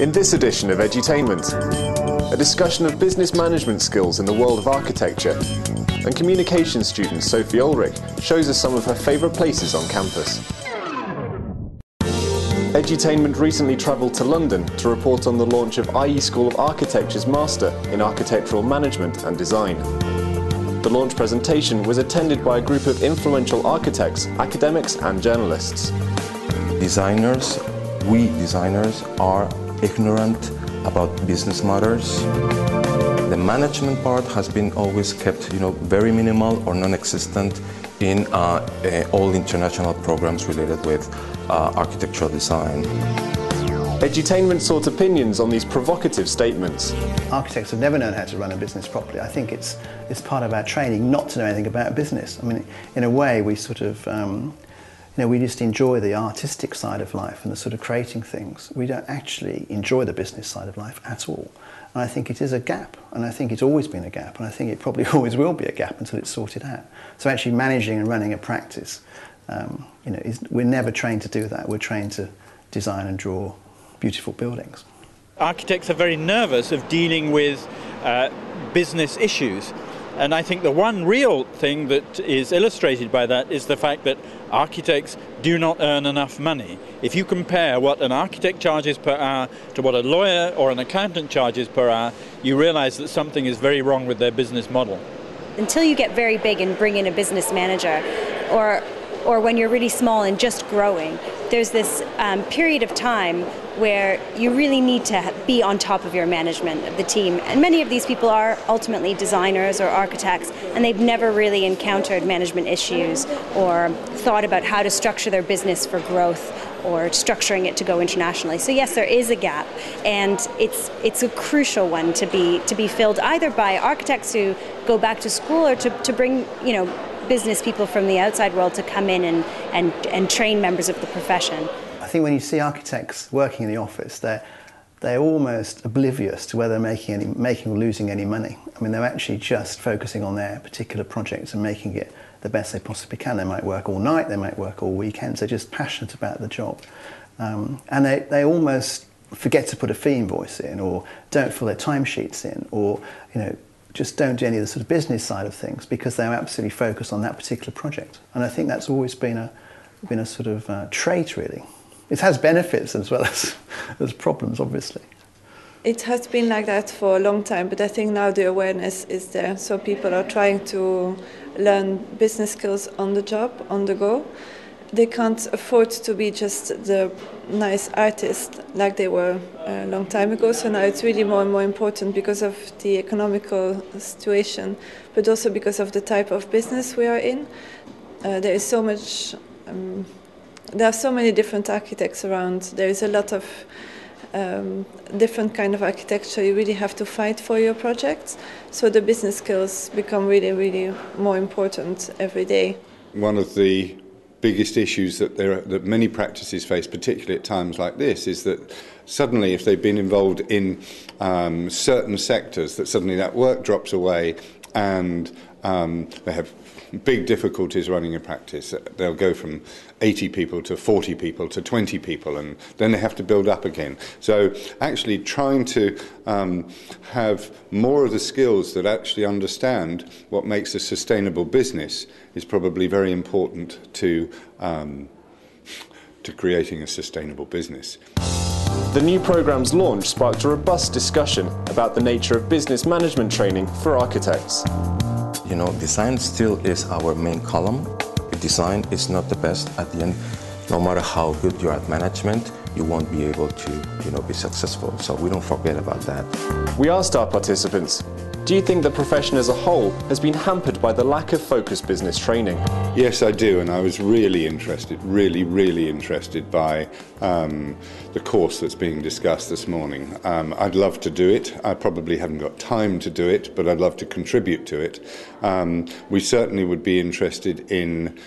In this edition of Edutainment, a discussion of business management skills in the world of architecture, and communications student Sophie Ulrich shows us some of her favourite places on campus. Edutainment recently travelled to London to report on the launch of IE School of Architecture's Master in Architectural Management and Design. The launch presentation was attended by a group of influential architects, academics and journalists. We designers are ignorant about business matters. The management part has been always kept, very minimal or non-existent in all international programs related with architectural design. Edutainment sought opinions on these provocative statements. Architects have never known how to run a business properly. I think it's part of our training not to know anything about business. I mean, in a way, we sort of we just enjoy the artistic side of life and the sort of creating things. We don't actually enjoy the business side of life at all. And I think it is a gap, and I think it's always been a gap, and I think it probably always will be a gap until it's sorted out. So actually managing and running a practice, we're never trained to do that. We're trained to design and draw beautiful buildings. Architects are very nervous of dealing with business issues. And I think the one real thing that is illustrated by that is the fact that architects do not earn enough money. If you compare what an architect charges per hour to what a lawyer or an accountant charges per hour, you realize that something is very wrong with their business model. Until you get very big and bring in a business manager, or when you're really small and just growing, there's this period of time where you really need to be on top of your management of the team. And many of these people are ultimately designers or architects, and they've never really encountered management issues or thought about how to structure their business for growth or structuring it to go internationally. So yes, there is a gap, and it's a crucial one to be filled either by architects who go back to school or to bring business people from the outside world to come in and train members of the profession. I think when you see architects working in the office, they're almost oblivious to whether they're making or losing any money. I mean, they're actually just focusing on their particular projects and making it the best they possibly can. They might work all night, they might work all weekends. They're just passionate about the job, and they almost forget to put a fee invoice in, or don't fill their timesheets in, or just don't do any of the sort of business side of things because they're absolutely focused on that particular project. And I think that's always been a sort of trait, really. It has benefits as well as problems, obviously. It has been like that for a long time, but I think now the awareness is there. So people are trying to learn business skills on the job, on the go. They can't afford to be just the nice artist like they were a long time ago. So now it's really more and more important because of the economical situation, but also because of the type of business we are in. There is so much. There are so many different architects around. There is a lot of different kind of architecture. You really have to fight for your projects. So the business skills become really, really more important every day. One of the biggest issues that many practices face, particularly at times like this, is that suddenly, if they've been involved in certain sectors, that suddenly that work drops away and they have big difficulties running a practice. They'll go from 80 people to 40 people to 20 people, and then they have to build up again. So actually trying to have more of the skills that actually understand what makes a sustainable business is probably very important to creating a sustainable business. The new programme's launch sparked a robust discussion about the nature of business management training for architects. Design still is our main column. Design is not the best. At the end, no matter how good you're at management, you won't be able to, be successful. So we don't forget about that. We asked our participants, do you think the profession as a whole has been hampered by the lack of focused business training? Yes, I do, and I was really interested, really interested by the course that's being discussed this morning. I'd love to do it. I probably haven't got time to do it, but I'd love to contribute to it. We certainly would be interested in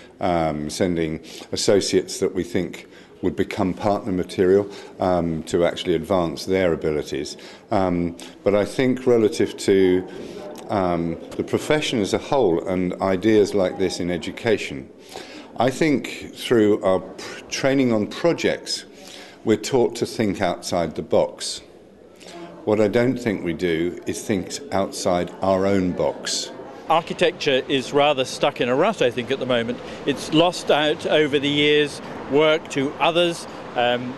sending associates that we think would become partner material to actually advance their abilities. But I think relative to the profession as a whole and ideas like this in education, I think through our training on projects, we're taught to think outside the box. What I don't think we do is think outside our own box. Architecture is rather stuck in a rut, I think, at the moment. It's lost out over the years work to others,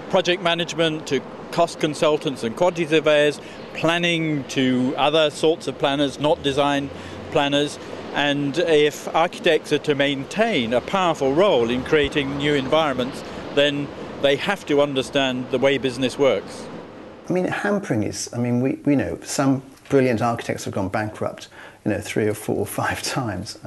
project management to cost consultants and quantity surveyors, planning to other sorts of planners, not design planners. And if architects are to maintain a powerful role in creating new environments, then they have to understand the way business works. I mean, hampering is, I mean, we know some brilliant architects have gone bankrupt, 3 or 4 or 5 times.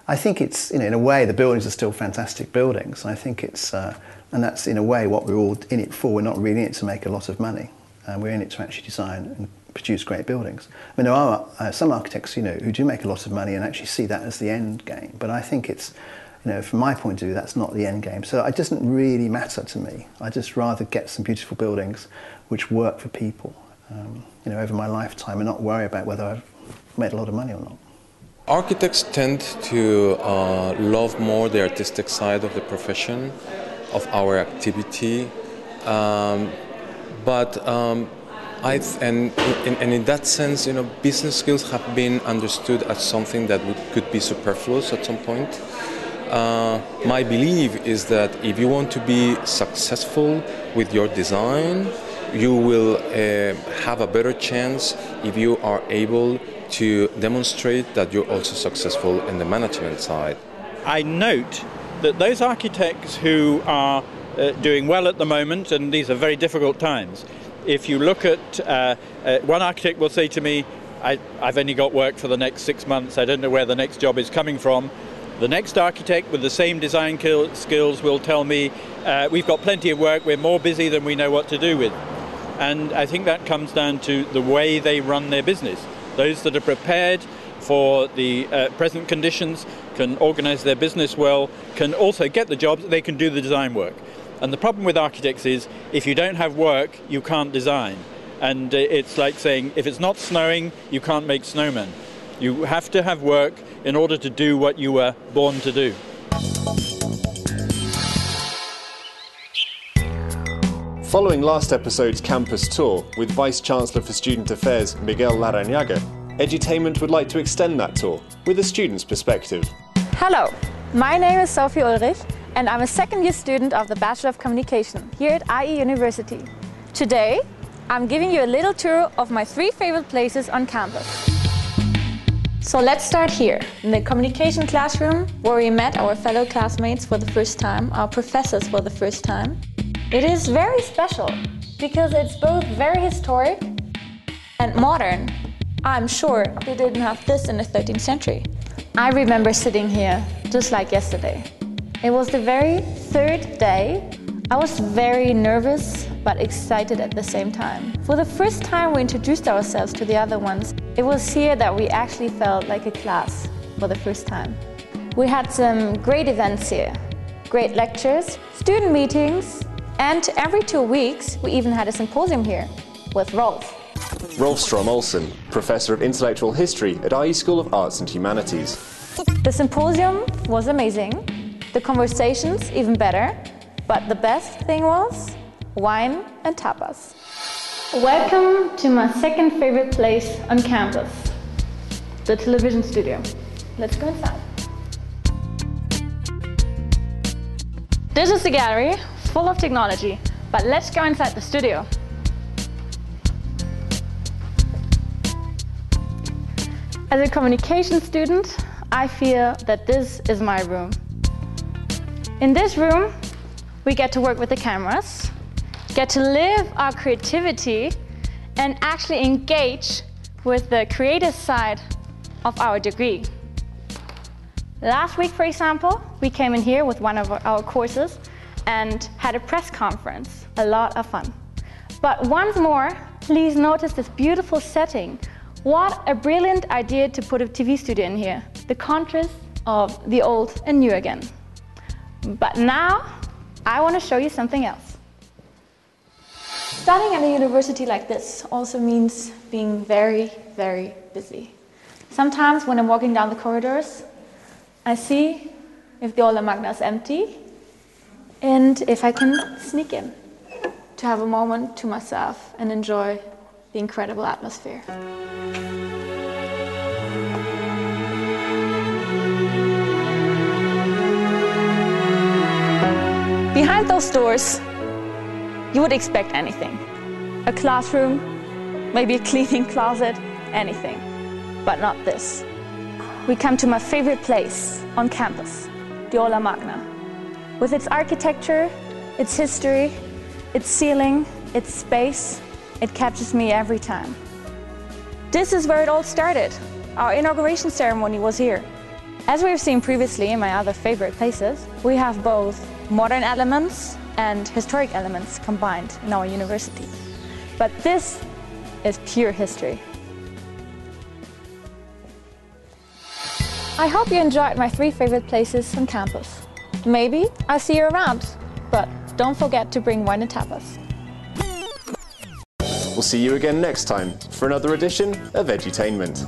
I think it's, in a way, the buildings are still fantastic buildings. I think it's, and that's in a way what we're all in it for. We're not really in it to make a lot of money. We're in it to actually design and produce great buildings. I mean, there are some architects, who do make a lot of money and actually see that as the end game. But I think it's, from my point of view, that's not the end game. So it doesn't really matter to me. I just rather get some beautiful buildings which work for people, over my lifetime, and not worry about whether I've made a lot of money or not. Architects tend to love more the artistic side of the profession, of our activity, and in that sense, business skills have been understood as something that could be superfluous at some point. My belief is that if you want to be successful with your design, you will have a better chance if you are able to demonstrate that you're also successful in the management side. I note that those architects who are doing well at the moment, and these are very difficult times, if you look at, one architect will say to me, I've only got work for the next 6 months, I don't know where the next job is coming from. The next architect with the same design skills will tell me, we've got plenty of work, we're more busy than we know what to do with. And I think that comes down to the way they run their business. Those that are prepared for the present conditions can organize their business well, can also get the jobs, they can do the design work. And the problem with architects is, if you don't have work, you can't design. And it's like saying, if it's not snowing, you can't make snowmen. You have to have work in order to do what you were born to do. Following last episode's campus tour with Vice-Chancellor for Student Affairs Miguel Larrañaga, Edutainment would like to extend that tour with a student's perspective. Hello, my name is Sophie Ulrich and I'm a second-year student of the Bachelor of Communication here at IE University. Today, I'm giving you a little tour of my 3 favorite places on campus. So let's start here, in the communication classroom, where we met our fellow classmates for the first time, our professors for the first time. It is very special, because it's both very historic and modern. I'm sure they didn't have this in the 13th century. I remember sitting here just like yesterday. It was the very 3rd day. I was very nervous, but excited at the same time. For the first time we introduced ourselves to the other ones, it was here that we actually felt like a class for the first time. We had some great events here, great lectures, student meetings, and every 2 weeks we even had a symposium here with Rolf. Rolf Strom-Olsen, Professor of Intellectual History at IE School of Arts and Humanities. The symposium was amazing, the conversations even better, but the best thing was wine and tapas. Welcome to my second favorite place on campus, the television studio. Let's go inside. This is the gallery, full of technology, but let's go inside the studio. As a communication student, I feel that this is my room. In this room, we get to work with the cameras, get to live our creativity, and actually engage with the creative side of our degree. Last week, for example, we came in here with one of our courses and had a press conference. A lot of fun. But once more, please notice this beautiful setting. What a brilliant idea to put a TV studio in here. The contrast of the old and new again. But now, I want to show you something else. Studying at a university like this also means being very, very busy. Sometimes when I'm walking down the corridors, I see if the aula magna is empty and if I can sneak in. to have a moment to myself and enjoy the incredible atmosphere. Behind those doors, you would expect anything. A classroom, maybe a cleaning closet, anything. But not this. We come to my favorite place on campus, the Aula Magna. With its architecture, its history, its ceiling, its space, it captures me every time. This is where it all started. Our inauguration ceremony was here. As we've seen previously in my other favorite places, we have both modern elements and historic elements combined in our university. But this is pure history. I hope you enjoyed my 3 favorite places on campus. Maybe I'll see you around, but don't forget to bring wine and tapas. We'll see you again next time for another edition of Edutainment.